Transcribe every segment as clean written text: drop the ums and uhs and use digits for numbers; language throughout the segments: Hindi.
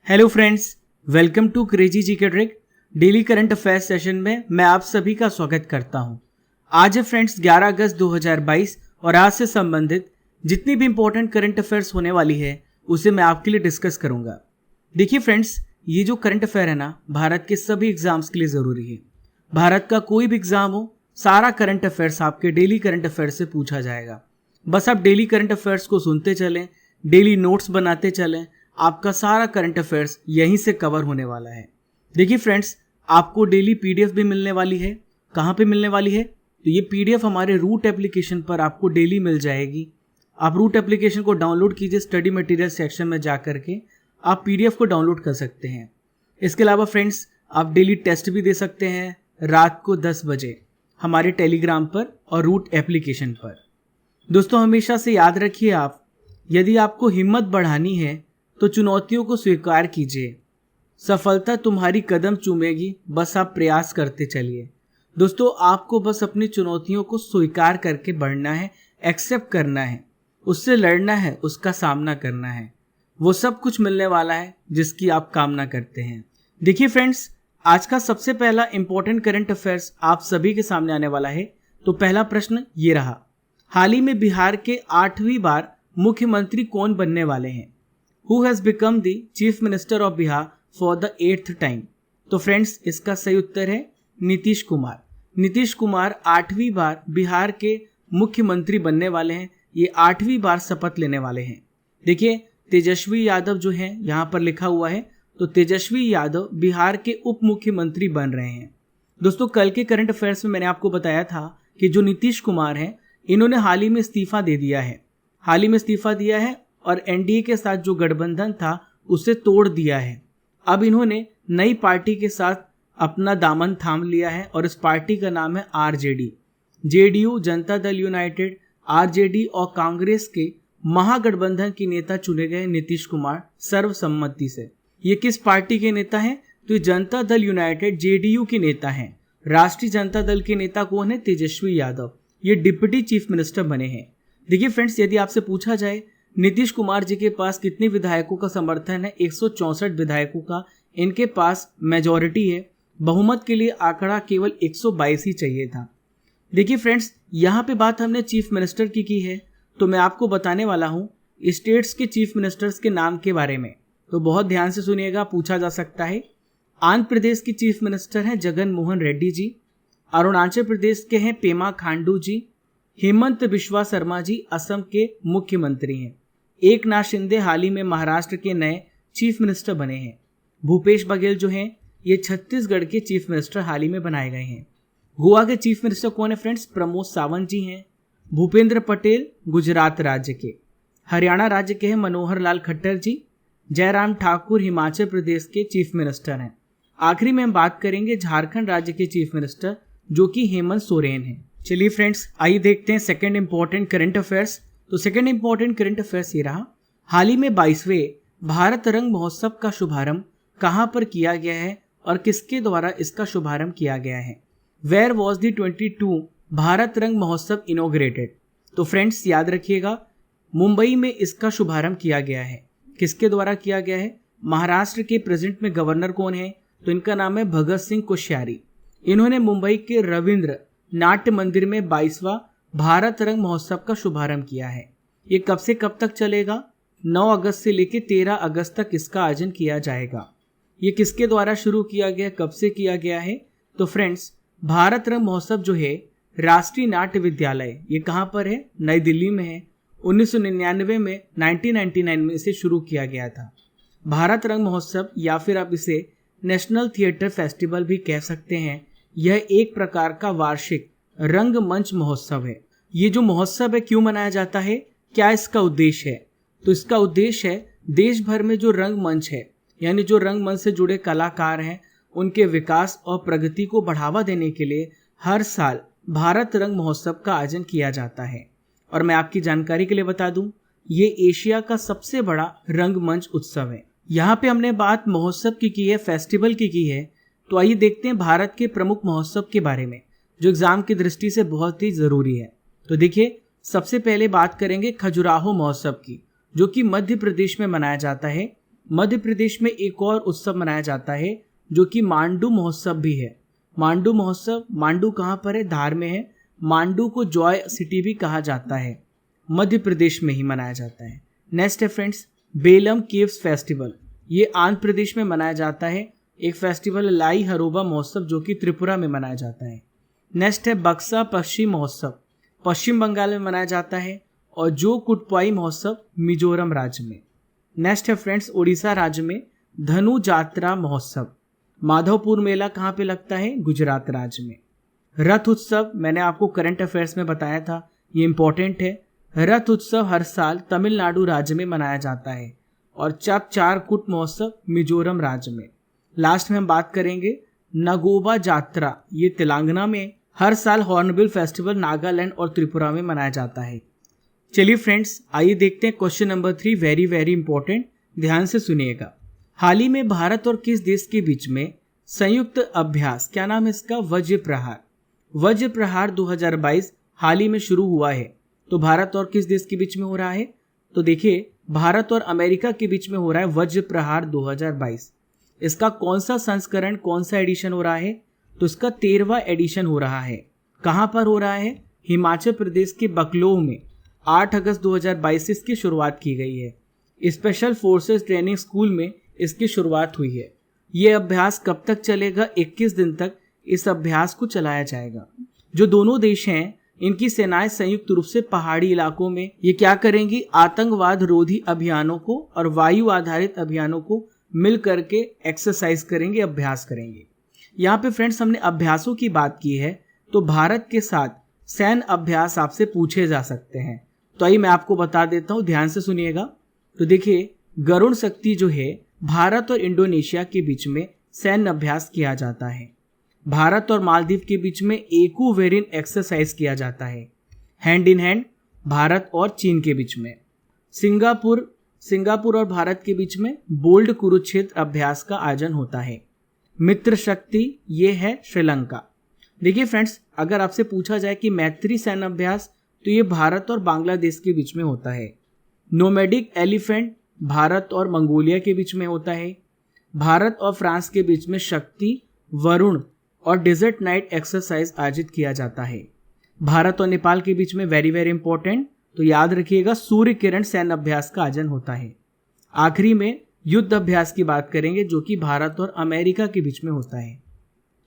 Hello friends, welcome to crazy GK trick. Daily current affairs session में मैं आप सभी का स्वागत करता हूं। आज है फ्रेंड्स 11 अगस्त 2022 और आज से संबंधित जितनी भी इंपॉर्टेंट करंट अफेयर्स होने वाली है उसे मैं आपके लिए डिस्कस करूंगा। देखिए फ्रेंड्स, ये जो करंट अफेयर है ना, भारत के सभी एग्जाम्स के लिए ज़रूरी है। भारत का कोई भी एग्जाम हो, सारा करंट अफेयर्स आपके डेली करंट अफेयर्स से पूछा जाएगा। बस आप डेली करंट अफेयर्स को सुनते चलें, डेली नोट्स बनाते चलें, आपका सारा करंट अफेयर्स यहीं से कवर होने वाला है। देखिए फ्रेंड्स, आपको डेली पीडीएफ भी मिलने वाली है। कहाँ पे मिलने वाली है? तो ये पीडीएफ हमारे रूट एप्लीकेशन पर आपको डेली मिल जाएगी। आप रूट एप्लीकेशन को डाउनलोड कीजिए, स्टडी मटेरियल सेक्शन में जा करके आप पीडीएफ को डाउनलोड कर सकते हैं। इसके अलावा फ्रेंड्स, आप डेली टेस्ट भी दे सकते हैं रात को 10 बजे हमारे टेलीग्राम पर और रूट एप्लीकेशन पर। दोस्तों, हमेशा से याद रखिए, आप यदि आपको हिम्मत बढ़ानी है तो चुनौतियों को स्वीकार कीजिए। सफलता तुम्हारी कदम चूमेगी, बस आप प्रयास करते चलिए। दोस्तों, आपको बस अपनी चुनौतियों को स्वीकार करके बढ़ना है, एक्सेप्ट करना है, उससे लड़ना है, उसका सामना करना है। वो सब कुछ मिलने वाला है जिसकी आप कामना करते हैं। देखिए फ्रेंड्स, आज का सबसे पहला इंपॉर्टेंट करंट अफेयर्स आप सभी के सामने आने वाला है। तो पहला प्रश्न ये रहा, हाल ही में बिहार के 8वीं बार मुख्यमंत्री कौन बनने वाले हैं? Who has become the Chief Minister of Bihar for the 8th time? तो फ्रेंड्स, इसका सही उत्तर है नीतीश कुमार। नीतीश कुमार 8वीं बार बिहार के मुख्यमंत्री बनने वाले हैं। ये 8वीं बार शपथ लेने वाले हैं। देखिए, तेजस्वी यादव जो है यहाँ पर लिखा हुआ है, तो तेजस्वी यादव बिहार के उप मुख्यमंत्री बन रहे हैं। दोस्तों, कल के करंट अफेयर्स में मैंने आपको बताया था कि जो नीतीश कुमार हैं, इन्होंने हाल ही में इस्तीफा दे दिया है। हाल ही में इस्तीफा दिया है और एनडीए के साथ जो गठबंधन था उसे तोड़ दिया है। अब इन्होंने नई पार्टी के साथ अपना दामन थाम लिया है और इस पार्टी का नाम है RJD. JDU, Janata Dal United, RJD और कांग्रेस के महागठबंधन के नेता चुने गए नीतीश कुमार सर्वसम्मति से। ये किस पार्टी के नेता हैं? तो ये जनता दल यूनाइटेड जेडीयू के नेता हैं। राष्ट्रीय जनता दल के नेता कौन है? तेजस्वी यादव। ये डिप्टी चीफ मिनिस्टर बने हैं। देखिए फ्रेंड्स, यदि आपसे पूछा जाए नीतीश कुमार जी के पास कितने विधायकों का समर्थन है? 164 विधायकों का इनके पास मेजॉरिटी है। बहुमत के लिए आंकड़ा केवल 122 ही चाहिए था। देखिए फ्रेंड्स, यहाँ पे बात हमने चीफ मिनिस्टर की है, तो मैं आपको बताने वाला हूँ स्टेट्स के चीफ मिनिस्टर्स के नाम के बारे में। तो बहुत ध्यान से सुनिएगा, पूछा जा सकता है। आंध्र प्रदेश की चीफ मिनिस्टर हैं जगन मोहन रेड्डी जी। अरुणाचल प्रदेश के हैं पेमा खांडू जी। हेमंत बिश्वा शर्मा जी असम के मुख्यमंत्री हैं। एकनाथ शिंदे हाल ही में महाराष्ट्र के नए चीफ मिनिस्टर बने हैं। भूपेश बघेल जो हैं, ये छत्तीसगढ़ के चीफ मिनिस्टर हाल ही में बनाए गए हैं। गोवा के चीफ मिनिस्टर कौन है फ्रेंड्स? प्रमोद सावंत जी हैं। भूपेंद्र पटेल गुजरात राज्य के। हरियाणा राज्य के हैं मनोहर लाल खट्टर जी। जयराम ठाकुर हिमाचल प्रदेश के चीफ मिनिस्टर हैं। आखिरी में हम बात करेंगे झारखंड राज्य के चीफ मिनिस्टर, जो कि हेमंत सोरेन हैं। चलिए फ्रेंड्स, आइए देखते हैं सेकंड इंपॉर्टेंट करंट अफेयर्स। तो सेकंड इंपॉर्टेंट करंट अफेयर्स ये रहा, हाल ही में 22वें भारत रंग महोत्सव का शुभारंभ कहां पर किया गया है और किसके द्वारा इसका शुभारंभ किया गया है? वेयर वॉज द 22 भारत रंग महोत्सव इनोग्रेटेड? तो फ्रेंड्स, याद रखिएगा, मुंबई में इसका शुभारंभ किया गया है। किसके द्वारा किया गया है? महाराष्ट्र के प्रेजेंट में गवर्नर कौन है? तो इनका नाम है भगत सिंह कोश्यारी। इन्होंने मुंबई के रविंद्र नाट्य मंदिर में 22वां भारत रंग महोत्सव का शुभारंभ किया है। ये कब से कब तक चलेगा? 9 अगस्त से लेकर 13 अगस्त तक इसका आयोजन किया जाएगा। ये किसके द्वारा शुरू किया गया, कब से किया गया है? तो फ्रेंड्स, भारत रंग महोत्सव जो है राष्ट्रीय नाट्य विद्यालय, ये कहाँ पर है? नई दिल्ली में है। 1999 में 1999 में इसे शुरू किया गया था। भारत रंग महोत्सव, या फिर आप इसे नेशनल थिएटर फेस्टिवल भी कह सकते हैं, यह एक प्रकार का वार्षिक रंगमंच महोत्सव है। ये जो महोत्सव है क्यों मनाया जाता है? क्या इसका उद्देश्य है? तो इसका उद्देश्य है देश भर में जो रंगमंच है, यानी जो रंगमंच से जुड़े कलाकार हैं, उनके विकास और प्रगति को बढ़ावा देने के लिए हर साल भारत रंग महोत्सव का आयोजन किया जाता है। और मैं आपकी जानकारी के लिए बता दूं, ये एशिया का सबसे बड़ा रंगमंच उत्सव है। यहाँ पे हमने बात महोत्सव की है, फेस्टिवल की है। तो आइए देखते हैं भारत के प्रमुख महोत्सव के बारे में, जो एग्जाम की दृष्टि से बहुत ही जरूरी है। तो देखिए, सबसे पहले बात करेंगे खजुराहो महोत्सव की, जो कि मध्य प्रदेश में मनाया जाता है। मध्य प्रदेश में एक और उत्सव मनाया जाता है जो कि मांडू महोत्सव भी है। मांडू महोत्सव, मांडू कहाँ पर है? धार में है। मांडू को जॉय सिटी भी कहा जाता है, मध्य प्रदेश में ही मनाया जाता है। नेक्स्ट है फ्रेंड्स बेलम केव्स फेस्टिवल, ये आंध्र प्रदेश में मनाया जाता है। एक फेस्टिवल लाई हरोबा महोत्सव जो कि त्रिपुरा में मनाया जाता है। नेक्स्ट है बक्सा पश्चिम महोत्सव, पश्चिम बंगाल में मनाया जाता है। और जो कुटपाई महोत्सव मिजोरम राज्य में। नेक्स्ट है फ्रेंड्स उड़ीसा राज्य में धनु जात्रा महोत्सव। माधवपुर मेला कहाँ पे लगता है? गुजरात राज्य में। रथ उत्सव मैंने आपको करंट अफेयर्स में बताया था, ये इंपॉर्टेंट है। रथ उत्सव हर साल तमिलनाडु राज्य में मनाया जाता है। और चारकुट महोत्सव मिजोरम राज्य में। लास्ट में हम बात करेंगे नगोबा जात्रा, ये तेलंगाना में। हर साल हॉर्नबिल फेस्टिवल नागालैंड और त्रिपुरा में मनाया जाता है। चलिए फ्रेंड्स आइए देखते हैं question number 3, very very important, ध्यान से सुनिएगा। हाल ही में भारत और किस देश के बीच में संयुक्त अभ्यास, क्या नाम है इसका? वज्र प्रहार। वज्र प्रहार 2022 हाल ही में शुरू हुआ है। तो भारत और किस देश के बीच में हो रहा है? तो देखिए भारत और अमेरिका के बीच में हो रहा है वज्र प्रहार 2022। इसका कौन सा संस्करण, कौन सा एडिशन हो रहा है? तो इसका 13वां एडिशन हो रहा है। कहां पर हो रहा है? हिमाचल प्रदेश के बकलोह में 8 अगस्त 2022 से इसकी शुरुआत की गई है। स्पेशल फोर्सेस ट्रेनिंग स्कूल में इसकी शुरुआत हुई है। ये अभ्यास कब तक चलेगा? 21 दिन तक इस अभ्यास को चलाया जाएगा। जो दोनों देश हैं इनकी सेनाएं संयुक्त रूप से पहाड़ी इलाकों में ये क्या करेंगी? आतंकवाद रोधी अभियानों को और वायु आधारित अभियानों को मिल करके एक्सरसाइज करेंगे, अभ्यास करेंगे। यहाँ पे फ्रेंड्स हमने अभ्यासों की बात की है, तो भारत के साथ सैन्य अभ्यास आपसे पूछे जा सकते हैं। तो आइए मैं आपको बता देता हूँ, ध्यान से सुनिएगा। तो देखिए गरुण शक्ति जो है भारत और इंडोनेशिया के बीच में सैन्य अभ्यास किया जाता है। भारत और मालदीव के बीच में एक्वेरिन एक्सरसाइज किया जाता है। हैंड इन हैंड भारत और चीन के बीच में। सिंगापुर और भारत के बीच में बोल्ड कुरुक्षेत्र अभ्यास का आयोजन होता है। मित्र शक्ति ये है श्रीलंका। देखिए फ्रेंड्स अगर आपसे पूछा जाए कि मैत्री सैन्य अभ्यास, तो ये भारत और बांग्लादेश के बीच में होता है। नोमैडिक एलिफेंट भारत और मंगोलिया के बीच में होता है। भारत और फ्रांस के बीच में शक्ति, वरुण और डेजर्ट नाइट एक्सरसाइज आयोजित किया जाता है। भारत और नेपाल के बीच में वेरी वेरी इंपॉर्टेंट, तो याद रखिएगा सूर्य किरण सैन्य अभ्यास का आयोजन होता है। आखिरी में युद्ध अभ्यास की बात करेंगे जो कि भारत और अमेरिका के बीच में होता है।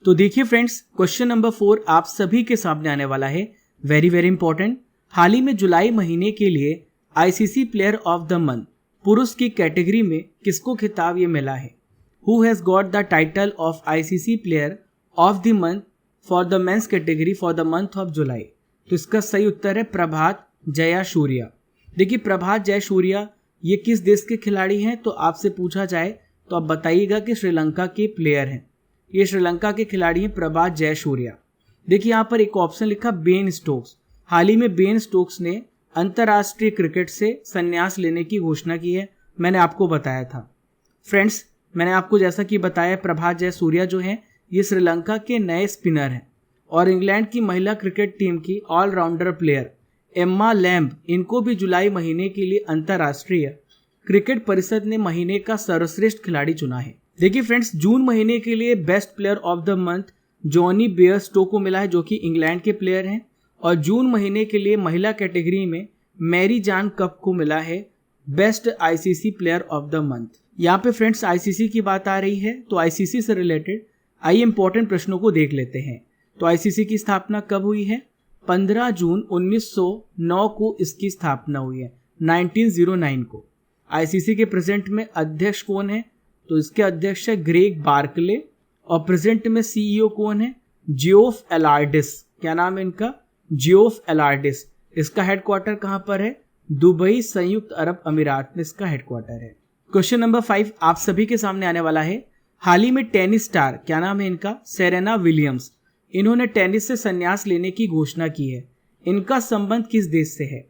तो देखिए फ्रेंड्स क्वेश्चन नंबर 4 आप सभी के सामने आने वाला है, वेरी वेरी इंपॉर्टेंट। हाल ही में जुलाई महीने के लिए ICC player of the month पुरुष की कैटेगरी में किसको खिताब ये मिला है? Who has got the title of ICC player of the month for the men's category for the month of July? तो इसका सही उत्तर है प्रभात जयासूर्या। देखिए प्रभात जयासूर्या ये किस देश के खिलाड़ी हैं? तो आपसे पूछा जाए तो आप बताइएगा कि श्रीलंका के प्लेयर हैं। ये श्रीलंका के खिलाड़ी हैं प्रभात जयासूर्या। देखिए यहाँ पर एक ऑप्शन लिखा बेन स्टोक्स। हाल ही में बेन स्टोक्स ने अंतर्राष्ट्रीय क्रिकेट से संन्यास लेने की घोषणा की है, मैंने आपको बताया था। फ्रेंड्स मैंने आपको जैसा कि बताया प्रभात जयसूर्या जो हैं ये श्रीलंका के नए स्पिनर हैं और इंग्लैंड की महिला क्रिकेट टीम की ऑलराउंडर प्लेयर एम्मा लैम्ब, इनको भी जुलाई महीने के लिए अंतर्राष्ट्रीय क्रिकेट परिषद ने महीने का सर्वश्रेष्ठ खिलाड़ी चुना है। देखिए फ्रेंड्स जून महीने के लिए best player of the month Jonny Bairstow को मिला है जो कि इंग्लैंड के प्लेयर हैं। और जून महीने के लिए महिला कैटेगरी में मैरी जान कप को मिला है best ICC player of the month. यहाँ पे फ्रेंड्स आईसीसी की बात आ रही है तो आईसीसी से रिलेटेड आइए इंपॉर्टेंट प्रश्नों को देख लेते हैं। तो आईसीसी की स्थापना कब हुई है? 15 जून 1909 को इसकी स्थापना हुई है, 1909 को। आईसीसी के प्रेजेंट में अध्यक्ष कौन है? तो इसके अध्यक्ष है ग्रेग बार्कले और प्रेजेंट में सीईओ कौन है? जियोफ एलार्डिस। क्या नाम है इनका? जियोफ एलार्डिस। इसका हेडक्वार्टर कहां पर है? दुबई संयुक्त अरब अमीरात में इसका हेडक्वार्टर है। क्वेश्चन नंबर 5 आप सभी के सामने आने वाला है। हाल ही में टेनिस स्टार, क्या नाम है इनका? सेरेना विलियम्स, इन्होंने टेनिस से संन्यास लेने की घोषणा की है। इनका संबंध किस देश से है?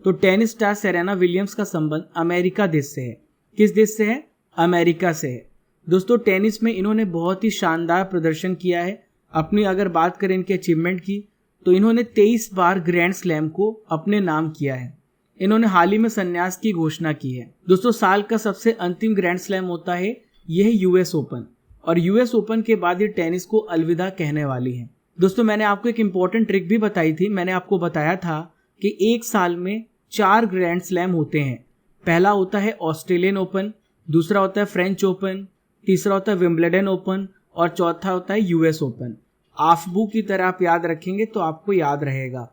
तो टेनिस स्टार सेरेना विलियम्स का संबंध अमेरिका देश से है। किस देश से है? अमेरिका से है। दोस्तों टेनिस में इन्होंने बहुत ही शानदार प्रदर्शन किया है। अपनी अगर बात करें इनके अचीवमेंट की तो इन्होंने 23 बार ग्रैंड स्लैम को अपने नाम किया है। इन्होंने हाल ही में संन्यास की घोषणा की है। दोस्तों साल का सबसे अंतिम ग्रैंड स्लैम होता है यह है यूएस ओपन, और यूएस ओपन के बाद ये टेनिस को अलविदा कहने वाली है। दोस्तों मैंने आपको एक इंपॉर्टेंट ट्रिक भी बताई थी। मैंने आपको बताया था कि एक साल में 4 ग्रैंड स्लैम होते हैं। पहला होता है ऑस्ट्रेलियन ओपन, दूसरा होता है फ्रेंच ओपन, तीसरा होता है विंबलडन ओपन और चौथा होता है यूएस ओपन। आफबू की तरह आप याद रखेंगे तो आपको याद रहेगा।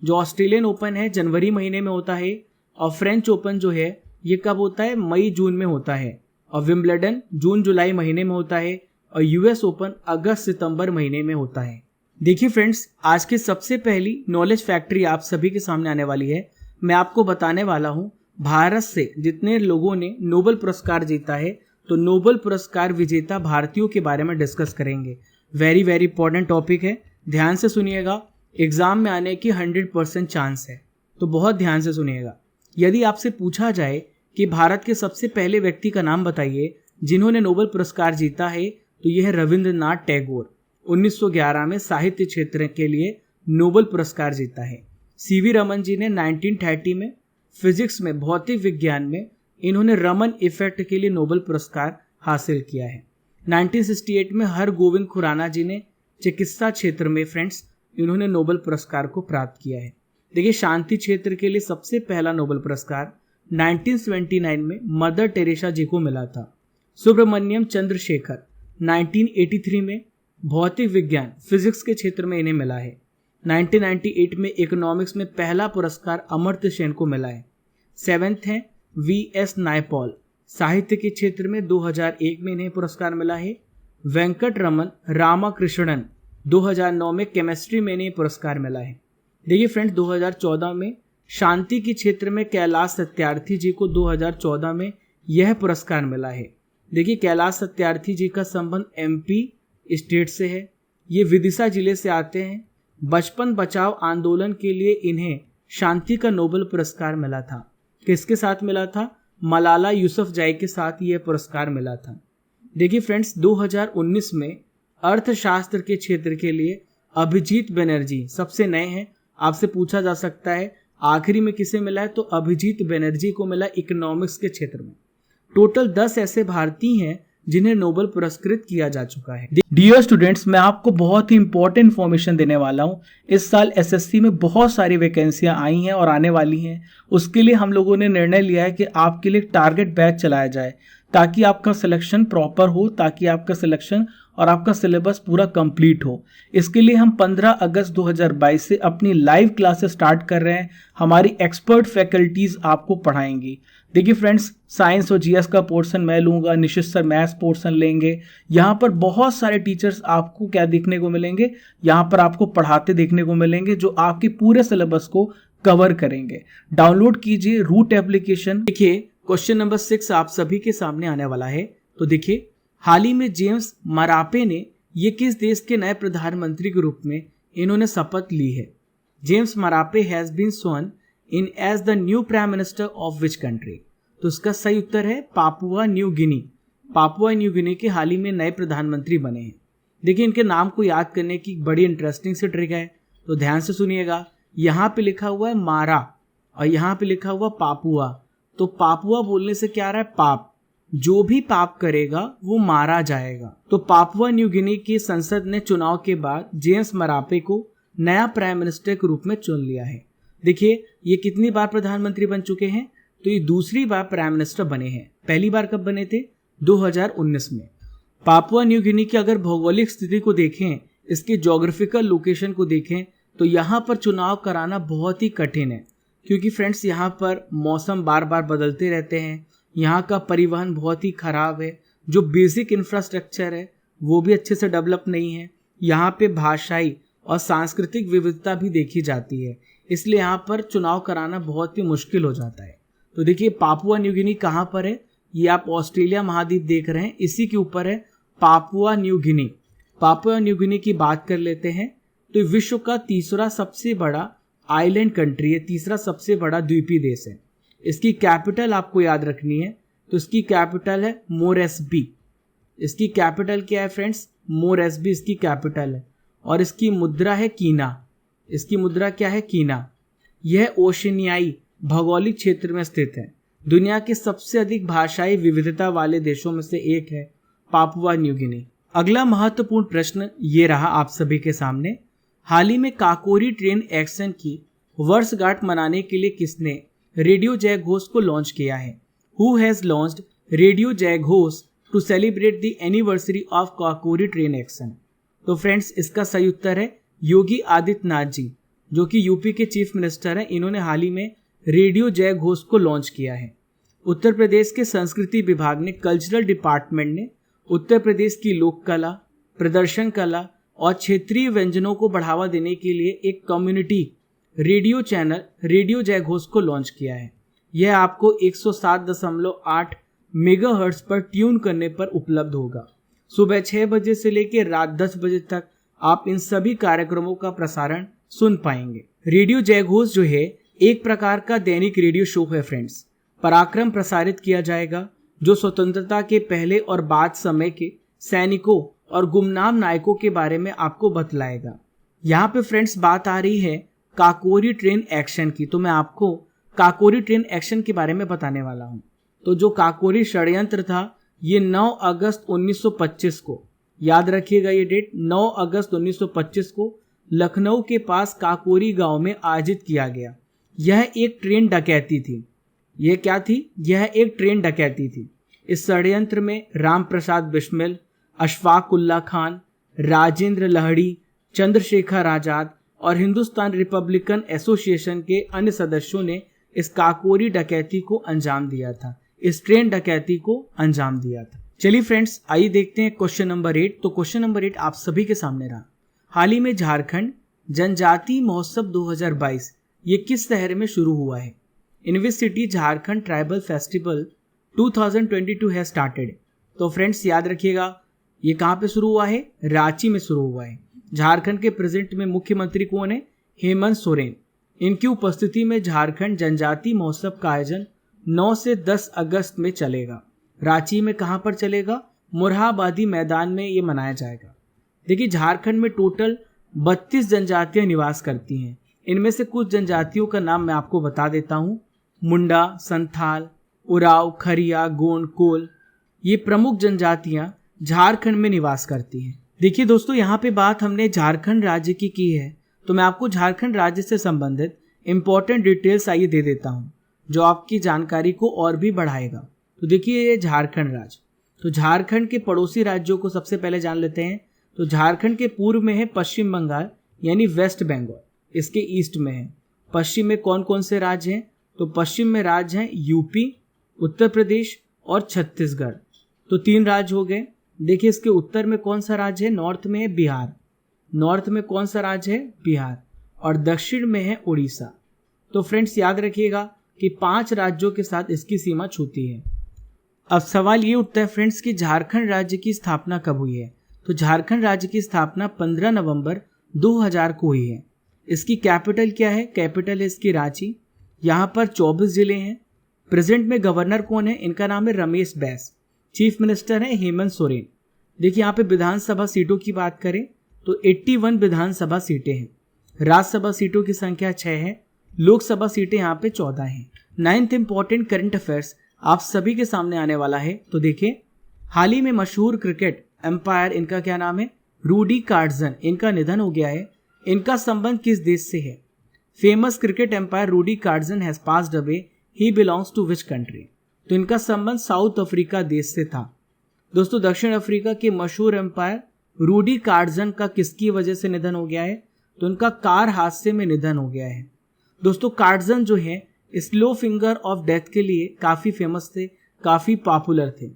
जो ऑस्ट्रेलियन ओपन है जनवरी महीने में होता है, और फ्रेंच ओपन जो है ये कब होता है, मई जून में होता है, और विंबलडन जून जुलाई महीने में होता है, और यूएस ओपन अगस्त सितंबर महीने में होता है। देखिए फ्रेंड्स, आज की सबसे पहली नॉलेज फैक्ट्री आप सभी के सामने आने वाली है। मैं आपको बताने वाला हूँ भारत से जितने लोगों ने नोबेल पुरस्कार जीता है, तो नोबेल पुरस्कार विजेता भारतीयों के बारे में डिस्कस करेंगे। वेरी वेरी इंपॉर्टेंट टॉपिक है, ध्यान से सुनिएगा। एग्जाम में आने की 100% चांस है, तो बहुत ध्यान से सुनिएगा। यदि आपसे पूछा जाए कि भारत के सबसे पहले व्यक्ति का नाम बताइए जिन्होंने नोबेल पुरस्कार जीता है, तो यह है रविंद्रनाथ टैगोर। 1911 में साहित्य क्षेत्र के लिए नोबेल पुरस्कार जीता है। सीवी रमन जी ने 1930 में फिजिक्स में, भौतिक विज्ञान में इन्होंने रमन इफेक्ट के लिए नोबेल पुरस्कार हासिल किया है। 1968 में हरगोविंद खुराना जी ने चिकित्सा क्षेत्र में फ्रेंड्स इन्होंने नोबेल पुरस्कार को प्राप्त किया है। देखिए शांति क्षेत्र के लिए सबसे पहला नोबेल पुरस्कार 1979 में मदर टेरेसा जी को मिला था। सुब्रमण्यम चंद्रशेखर 1983 में भौतिक विज्ञान फिजिक्स के क्षेत्र में इन्हें मिला है। 1998 में इकोनॉमिक्स में पहला पुरस्कार अमर्त्य सेन को मिला है। 7th है वीएस नायपॉल, साहित्य के क्षेत्र में 2001 में इन्हें पुरस्कार मिला है। वेंकट रमन रामाकृष्णन 2009 में केमिस्ट्री में इन्हें पुरस्कार मिला है। देखिए फ्रेंड्स, 2014 में शांति के क्षेत्र में कैलाश सत्यार्थी जी को 2014 में यह पुरस्कार मिला है। देखिए कैलाश सत्यार्थी जी का संबंध एमपी स्टेट से है, ये विदिशा जिले से आते हैं। बचपन बचाओ आंदोलन के लिए इन्हें शांति का नोबेल पुरस्कार मिला था। किसके साथ मिला था? मलाला यूसुफजई के साथ यह पुरस्कार मिला था। देखिए फ्रेंड्स, 2019 में अर्थशास्त्र के क्षेत्र के लिए अभिजीत बनर्जी सबसे नए हैं। आपसे पूछा जा सकता है आखिरी में किसे मिला है, तो अभिजीत बनर्जी को मिला इकोनॉमिक्स के क्षेत्र में। टोटल 10 ऐसे भारतीय हैं जिन्हें नोबेल पुरस्कृत किया जा चुका है। डियर स्टूडेंट्स, मैं आपको बहुत ही इंपॉर्टेंट इन्फॉर्मेशन देने वाला हूं। इस साल एसएससी में बहुत सारी वैकेंसियां आई हैं और आने वाली हैं। उसके लिए हम लोगों ने निर्णय लिया है कि आपके लिए टारगेट बैच चलाया जाए ताकि आपका सिलेक्शन प्रॉपर हो, ताकि आपका सिलेक्शन और आपका सिलेबस पूरा कंप्लीट हो। इसके लिए हम 15 अगस्त 2022 से अपनी लाइव क्लासेस स्टार्ट कर रहे हैं। हमारी एक्सपर्ट फैकल्टीज आपको पढ़ाएंगी। देखिए फ्रेंड्स, साइंस और जीएस का पोर्शन मैं लूंगा, निशित सर मैथ्स पोर्शन लेंगे। यहाँ पर बहुत सारे टीचर्स आपको क्या देखने को मिलेंगे, यहाँ पर आपको पढ़ाते देखने को मिलेंगे जो आपके पूरे सिलेबस को कवर करेंगे। डाउनलोड कीजिए रूट एप्लीकेशन। देखिए क्वेश्चन नंबर 6 आप सभी के सामने आने वाला है। तो देखिए, हाल ही में जेम्स मरापे ने ये किस देश के नए प्रधानमंत्री के रूप में इन्होंने शपथ ली है? जेम्स मरापे हैज बीन स्worn in as the new prime minister of which country? तो इसका सही उत्तर है Papua New Guinea. Papua New Guinea के हाल ही में नए प्रधानमंत्री बने हैं। देखिए इनके नाम को याद करने की बड़ी इंटरेस्टिंग सी ट्रिक है, तो ध्यान से सुनिएगा। यहाँ पे लिखा हुआ है मारा और यहाँ पे लिखा हुआ पापुआ। तो पापुआ बोलने से क्या आ रहा है? पाप। जो भी पाप करेगा वो मारा जाएगा। तो पापुआ न्यू गिनी की संसद ने चुनाव के बाद जेम्स मरापे को नया प्राइम मिनिस्टर के रूप में चुन लिया है। देखिए ये कितनी बार प्रधानमंत्री बन चुके हैं? तो ये दूसरी बार प्राइम मिनिस्टर बने हैं। पहली बार कब बने थे? 2019 में। पापुआ न्यू गिनी की अगर भौगोलिक स्थिति को देखें, इसके ज्योग्राफिकल लोकेशन को देखें, तो यहाँ पर चुनाव कराना बहुत ही कठिन है, क्योंकि फ्रेंड्स यहाँ पर मौसम बार बार बदलते रहते हैं। यहाँ का परिवहन बहुत ही खराब है। जो बेसिक इंफ्रास्ट्रक्चर है वो भी अच्छे से डेवलप नहीं है। यहाँ पे भाषाई और सांस्कृतिक विविधता भी देखी जाती है, इसलिए यहाँ पर चुनाव कराना बहुत ही मुश्किल हो जाता है। तो देखिए पापुआ न्यू गिनी कहाँ पर है? ये आप ऑस्ट्रेलिया महाद्वीप देख रहे हैं, इसी के ऊपर है Papua New Guinea. Papua New गिनी की बात कर लेते हैं तो विश्व का तीसरा सबसे बड़ा आइलैंड कंट्री है, तीसरा सबसे बड़ा द्वीपीय देश है। इसकी कैपिटल आपको याद रखनी है, तो इसकी कैपिटल है मोरेस्बी। इसकी कैपिटल क्या है फ्रेंड्स? मोरेस्बी इसकी कैपिटल है। और इसकी मुद्रा है कीना। इसकी मुद्रा क्या है? कीना। यह ओशनियाई भौगोलिक क्षेत्र में स्थित है। दुनिया के सबसे अधिक भाषाई विविधता वाले देशों में से एक है पापुआ न्यू गिनी। अगला महत्वपूर्ण प्रश्न ये रहा आप सभी के सामने, हाल ही में काकोरी ट्रेन एक्शन की वर्षगांठ मनाने के लिए किसने रेडियो जयघोष को लॉन्च किया है? हु हैज लॉन्च्ड रेडियो जयघोष to celebrate the anniversary of Kakori train action? तो फ्रेंड्स इसका सही उत्तर है योगी आदित्यनाथ जी, जो कि यूपी के चीफ मिनिस्टर हैं। इन्होंने हाल ही में रेडियो जयघोष को लॉन्च किया है। उत्तर प्रदेश के संस्कृति विभाग ने, कल्चरल डिपार्टमेंट ने उत्तर प्रदेश की लोक कला, प्रदर्शन कला और क्षेत्रीय व्यंजनों को बढ़ावा देने के लिए एक कम्युनिटी रेडियो चैनल रेडियो जयघोष को लॉन्च किया है। यह आपको 107.8 मेगाहर्ट्ज पर ट्यून करने पर उपलब्ध होगा। सुबह 6 बजे से लेकर रात 10 बजे तक आप इन सभी कार्यक्रमों का प्रसारण सुन पाएंगे। रेडियो जयघोष जो है एक प्रकार का दैनिक रेडियो शो है फ्रेंड्स। पराक्रम प्रसारित किया जाएगा जो स्वतंत्रता के पहले और बाद समय के सैनिकों और गुमनाम नायकों के बारे में आपको बतलाएगा। यहाँ पे फ्रेंड्स बात आ रही है काकोरी ट्रेन एक्शन की, तो मैं आपको काकोरी ट्रेन एक्शन के बारे में बताने वाला हूँ। तो जो काकोरी षड्यंत्र था ये 9 अगस्त 1925 को, याद रखिएगा ये डेट, 9 अगस्त 1925 को लखनऊ के पास काकोरी गांव में आयोजित किया गया। यह एक ट्रेन डकैती थी। यह क्या थी? यह एक ट्रेन डकैती थी। इस षड्यंत्र में राम प्रसाद बिस्मिल, अशफाक उल्ला खान, राजेंद्र लहड़ी, चंद्रशेखर आजाद और हिंदुस्तान रिपब्लिकन एसोसिएशन के अन्य सदस्यों ने इस काकोरी डकैती को अंजाम दिया था, इस ट्रेन डकैती को अंजाम दिया था। चलिए फ्रेंड्स आइए देखते हैं क्वेश्चन नंबर 8। तो क्वेश्चन नंबर 8 आप सभी के सामने रहा, हाल ही में झारखंड जनजातीय महोत्सव 2022 ये किस शहर में शुरू हुआ है? In which city Jharkhand tribal festival 2022 है स्टार्टेड? तो फ्रेंड्स याद रखिएगा ये कहाँ पे शुरू हुआ है? रांची में शुरू हुआ है। झारखंड के प्रेजेंट में मुख्यमंत्री कौन है? हेमंत सोरेन। इनकी उपस्थिति में झारखंड जनजातीय महोत्सव का आयोजन 9 से 10 अगस्त में चलेगा। रांची में कहाँ पर चलेगा? मोरहाबादी मैदान में ये मनाया जाएगा। देखिए झारखंड में टोटल 32 जनजातियां निवास करती हैं। इनमें से कुछ जनजातियों का नाम मैं आपको बता देता हूँ। मुंडा, संथाल, उराव, खरिया, गोंड, कोल, ये प्रमुख जनजातियां झारखंड में निवास करती हैं। देखिए दोस्तों यहाँ पे बात हमने झारखंड राज्य की है, तो मैं आपको झारखंड राज्य से संबंधित इंपॉर्टेंट डिटेल्स आइए दे देता हूँ जो आपकी जानकारी को और भी बढ़ाएगा। तो देखिए ये झारखंड राज्य, तो झारखंड के पड़ोसी राज्यों को सबसे पहले जान लेते हैं। तो झारखंड के पूर्व में है पश्चिम बंगाल यानी वेस्ट बंगाल, इसके ईस्ट में है। पश्चिम में कौन कौन से राज्य हैं? तो पश्चिम में राज्य हैं यूपी, उत्तर प्रदेश और छत्तीसगढ़। तो 3 राज्य हो गए। देखिए इसके उत्तर में कौन सा राज्य है? नॉर्थ में है बिहार। नॉर्थ में कौन सा राज्य है? बिहार। और दक्षिण में है उड़ीसा। तो फ्रेंड्स याद रखिएगा कि 5 राज्यों के साथ इसकी सीमा छूती है। अब सवाल ये उठता है फ्रेंड्स कि झारखंड राज्य की स्थापना कब हुई है? तो झारखंड राज्य की स्थापना 15 नवंबर 2000 को हुई है। इसकी कैपिटल क्या है? कैपिटल है इसकी रांची। यहाँ पर 24 जिले हैं। प्रेजेंट में गवर्नर कौन है? इनका नाम है रमेश बैस। चीफ मिनिस्टर है हेमंत सोरेन। देखिए यहाँ पे विधानसभा सीटों की बात करें तो 81 विधानसभा सीटें हैं। राज्यसभा सीटों की संख्या 6 है। लोकसभा सीटें यहाँ पे 14 हैं। 9th इंपॉर्टेंट करंट अफेयर्स आप सभी के सामने आने वाला है। तो देखिए हाल ही में मशहूर क्रिकेट एम्पायर, इनका क्या नाम है? रूडी कार्डजन, इनका निधन हो गया है। इनका संबंध किस देश से है? Famous cricket umpire Rudi Koertzen has passed away, he belongs to which country? तो इनका संबंध साउथ अफ्रीका देश से था। दोस्तों दक्षिण अफ्रीका के मशहूर एम्पायर रूडी कार्डजन का किसकी वजह से निधन हो गया है? तो उनका कार हादसे में निधन हो गया है। दोस्तों कार्डजन जो है स्लो फिंगर ऑफ डेथ के लिए काफ़ी फेमस थे, काफ़ी पॉपुलर थे।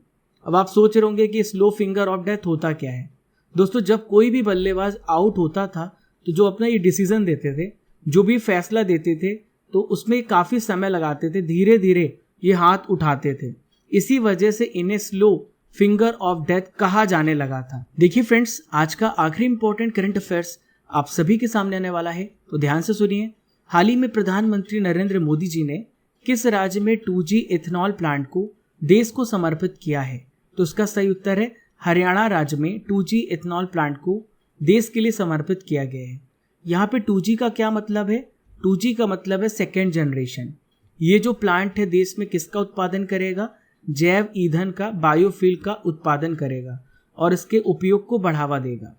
अब आप सोच रहे होंगे कि स्लो फिंगर ऑफ डेथ होता क्या है? दोस्तों जब कोई भी बल्लेबाज आउट होता था तो जो अपना ये डिसीजन देते थे, जो भी फैसला देते थे, तो उसमें काफ़ी समय लगाते थे, धीरे धीरे ये हाथ उठाते थे। इसी वजह से इन्हें स्लो फिंगर ऑफ डेथ कहा जाने लगा था। देखिए फ्रेंड्स आज का आखिरी इंपॉर्टेंट करंट अफेयर्स आप सभी के सामने आने वाला है, तो ध्यान से सुनिए। हाल ही में प्रधानमंत्री नरेंद्र मोदी जी ने किस राज्य में 2G इथेनॉल प्लांट को देश को समर्पित किया है? तो उसका सही उत्तर है हरियाणा राज्य में 2G इथेनॉल प्लांट को देश के लिए समर्पित किया गया है। यहाँ पे 2G का क्या मतलब है? 2G का मतलब है सेकेंड जनरेशन। ये जो प्लांट है देश में किसका उत्पादन करेगा? जैव ईंधन का, बायोफ्यूल का उत्पादन करेगा और इसके उपयोग को बढ़ावा देगा।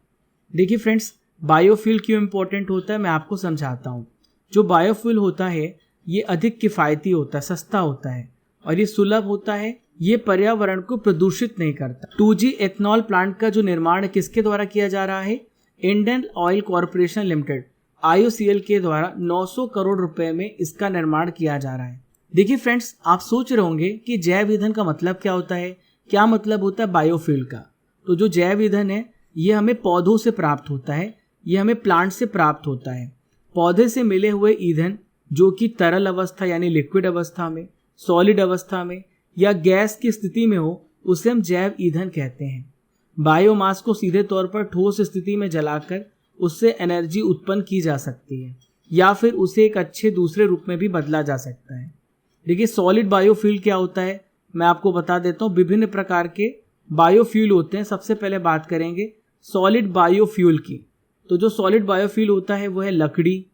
देखिए फ्रेंड्स, बायोफ्यूल क्यों इंपॉर्टेंट होता है मैं आपको समझाता हूँ। जो बायोफ्यूल होता है ये अधिक किफ़ायती होता है, सस्ता होता है और ये सुलभ होता है। ये पर्यावरण को प्रदूषित नहीं करता। 2G एथनॉल प्लांट का जो निर्माण किसके द्वारा किया जा रहा है? Indian oil corporation limited IOCL के द्वारा 900 करोड़ रुपए में इसका निर्माण किया जा रहा है। देखिए फ्रेंड्स, आप सोच रहे होंगे कि जैव ईंधन का मतलब क्या होता है, क्या मतलब होता है बायोफ्यूल का। तो जो जैव ईंधन है ये हमें पौधों से प्राप्त होता है, ये हमें प्लांट से प्राप्त होता है। पौधे से मिले हुए ईंधन जो कि तरल अवस्था यानी लिक्विड अवस्था में, सॉलिड अवस्था में या गैस की स्थिति में हो उसे हम जैव ईंधन कहते हैं। बायोमास को सीधे तौर पर ठोस स्थिति में जलाकर उससे एनर्जी उत्पन्न की जा सकती है या फिर उसे एक अच्छे दूसरे रूप में भी बदला जा सकता है। देखिए सॉलिड बायोफ्यूल क्या होता है मैं आपको बता देता हूँ। विभिन्न प्रकार के बायोफ्यूल होते हैं। सबसे पहले बात करेंगे सॉलिड बायोफ्यूल की। तो जो सॉलिड बायोफ्यूल होता है वो है लकड़ी,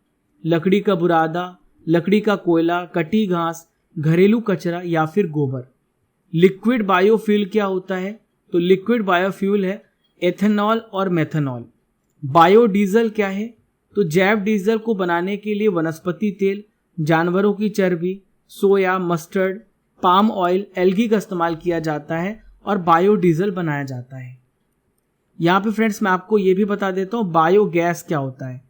लकड़ी का बुरादा, लकड़ी का कोयला, कटी घास, घरेलू कचरा या फिर गोबर। लिक्विड बायोफ्यूल क्या होता है? तो लिक्विड बायोफ्यूल है एथेनॉल और मेथनॉल। बायोडीजल क्या है? तो जैव डीजल को बनाने के लिए वनस्पति तेल, जानवरों की चर्बी, सोया, मस्टर्ड, पाम ऑयल, एल्गी का इस्तेमाल किया जाता है और बायोडीजल बनाया जाता है। यहाँ पे फ्रेंड्स मैं आपको ये भी बता देता हूँ बायोगैस क्या होता है।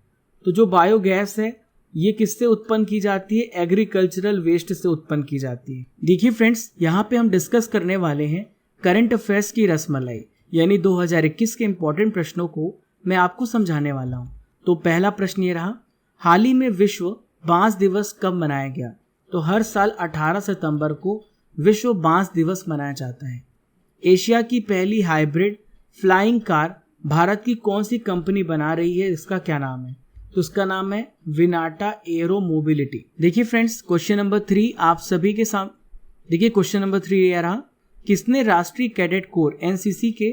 तो जो बायोगैस है ये किससे उत्पन्न की जाती है? एग्रीकल्चरल वेस्ट से उत्पन्न की जाती है। देखिए फ्रेंड्स, यहाँ पे हम डिस्कस करने वाले हैं करंट अफेयर्स की रसमलाई, यानी 2021 के इंपॉर्टेंट प्रश्नों को मैं आपको समझाने वाला हूँ। तो पहला प्रश्न ये रहा, हाल ही में विश्व बांस दिवस कब मनाया गया? तो हर साल 18 सितंबर को विश्व बांस दिवस मनाया जाता है। एशिया की पहली हाइब्रिड फ्लाइंग कार भारत की कौन सी कंपनी बना रही है, इसका क्या नाम है? तो उसका नाम है विनाटा एरो मोबिलिटी। देखिए फ्रेंड्स, क्वेश्चन नंबर 3 आप सभी के सामने। देखिए क्वेश्चन नंबर 3 ये रहा, किसने राष्ट्रीय कैडेट कोर NCC के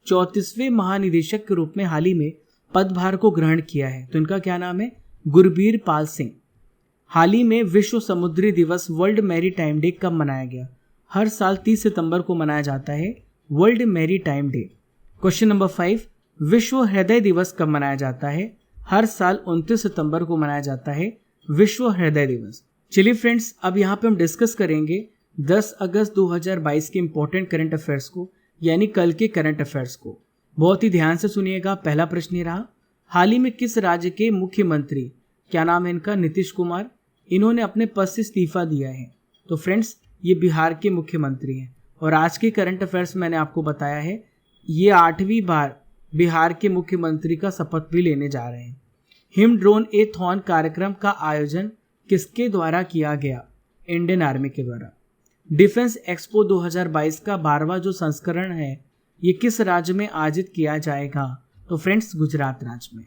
34वें महानिदेशक के रूप में हाल ही में पदभार को ग्रहण किया है? तो इनका क्या नाम है? गुरबीर पाल सिंह। हाल ही में विश्व समुद्री दिवस वर्ल्ड मैरी टाइम डे कब मनाया गया? हर साल 30 सितंबर को मनाया जाता है world maritime day. Question number 5, विश्व हृदय दिवस कब मनाया जाता है? हर साल 29 सितंबर को मनाया जाता है विश्व हृदय दिवस। चलिए फ्रेंड्स, अब यहाँ पे हम डिस्कस करेंगे 10 अगस्त 2022 के इंपॉर्टेंट करंट अफेयर्स को, यानी कल के करंट अफेयर्स को। बहुत ही ध्यान से सुनिएगा। पहला प्रश्न ये रहा, हाल ही में किस राज्य के मुख्यमंत्री, क्या नाम है इनका? नीतीश कुमार, इन्होंने अपने पद से इस्तीफा दिया है? तो फ्रेंड्स ये बिहार के मुख्यमंत्री हैं। और आज के करंट अफेयर्स मैंने आपको बताया है ये 8वीं बार बिहार के मुख्यमंत्री का शपथ भी लेने जा रहे हैं। हिम ड्रोन ए थॉन कार्यक्रम का आयोजन किसके द्वारा किया गया? इंडियन आर्मी के द्वारा। डिफेंस एक्सपो 2022 का 12वां जो संस्करण है ये किस राज्य में आयोजित किया जाएगा? तो फ्रेंड्स गुजरात राज्य में।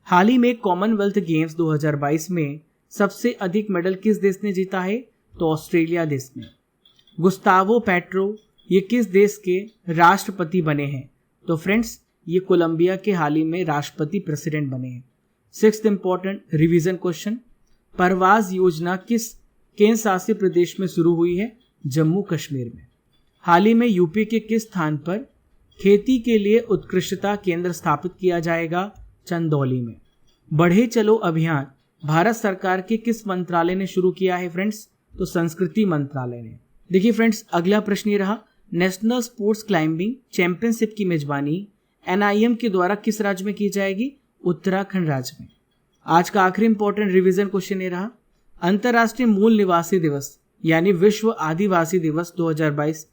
हाल ही में कॉमनवेल्थ गेम्स 2022 में सबसे अधिक मेडल किस देश ने जीता है? तो ऑस्ट्रेलिया देश ने। गुस्तावो पेट्रो ये किस देश के राष्ट्रपति बने हैं? तो फ्रेंड्स ये कोलंबिया के हाल ही में राष्ट्रपति प्रेसिडेंट बने हैं। 6th इंपॉर्टेंट रिवीजन क्वेश्चन, परवाज योजना किस केंद्र शासित प्रदेश में शुरू हुई है? जम्मू कश्मीर में। हाल ही में यूपी के किस स्थान पर खेती के लिए उत्कृष्टता केंद्र स्थापित किया जाएगा? चंदौली में। बढ़े चलो अभियान भारत सरकार के किस मंत्रालय ने शुरू किया है फ्रेंड्स? तो संस्कृति मंत्रालय ने। देखिए फ्रेंड्स, अगला प्रश्न ये रहा, नेशनल स्पोर्ट्स क्लाइंबिंग चैंपियनशिप की मेजबानी NIM के द्वारा किस राज्य में की जाएगी? उत्तराखंड राज्य में। आज का आखिरी इंपॉर्टेंट रिवीजन क्वेश्चन ये रहा, अंतर्राष्ट्रीय मूल निवासी दिवस यानी विश्व आदिवासी दिवस 2022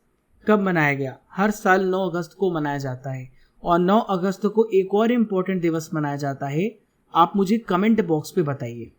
कब मनाया गया? हर साल 9 अगस्त को मनाया जाता है। और 9 अगस्त को एक और इम्पोर्टेंट दिवस मनाया जाता है, आप मुझे कमेंट बॉक्स पे बताइए।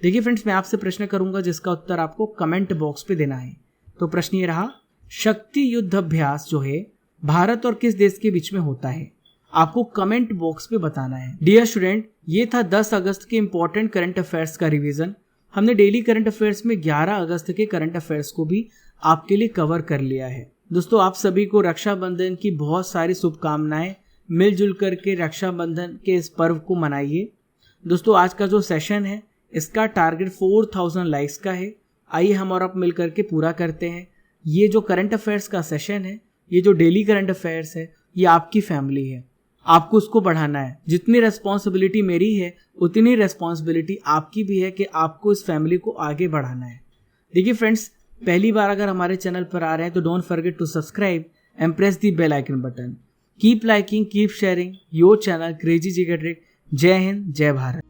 देखिए फ्रेंड्स, मैं आपसे प्रश्न करूंगा जिसका उत्तर आपको कमेंट बॉक्स पे देना है। तो प्रश्न ये रहा, शक्ति युद्ध अभ्यास जो है भारत और किस देश के बीच में होता है? आपको कमेंट बॉक्स पे बताना है। डियर स्टूडेंट, ये था 10 अगस्त के इंपॉर्टेंट करंट अफेयर्स का रिवीजन। हमने डेली करंट अफेयर्स में 11 अगस्त के करंट अफेयर्स को भी आपके लिए कवर कर लिया है। दोस्तों, आप सभी को रक्षाबंधन की बहुत सारी शुभकामनाएं। मिलजुल करके रक्षाबंधन के इस पर्व को मनाइए। दोस्तों, आज का जो सेशन है इसका टारगेट 4000 लाइक्स का है आइए हम और आप मिल करके पूरा करते हैं। ये जो करंट अफेयर्स का सेशन है, ये जो डेली करंट अफेयर्स है, ये आपकी फैमिली है, आपको उसको बढ़ाना है। जितनी रेस्पॉन्सिबिलिटी मेरी है उतनी रेस्पॉन्सिबिलिटी आपकी भी है कि आपको इस फैमिली को आगे बढ़ाना है। देखिए फ्रेंड्स, पहली बार अगर हमारे चैनल पर आ रहे हैं तो don't forget to subscribe and press the bell icon button. Keep liking, keep sharing your channel crazy GK trick. जय हिंद, जय भारत।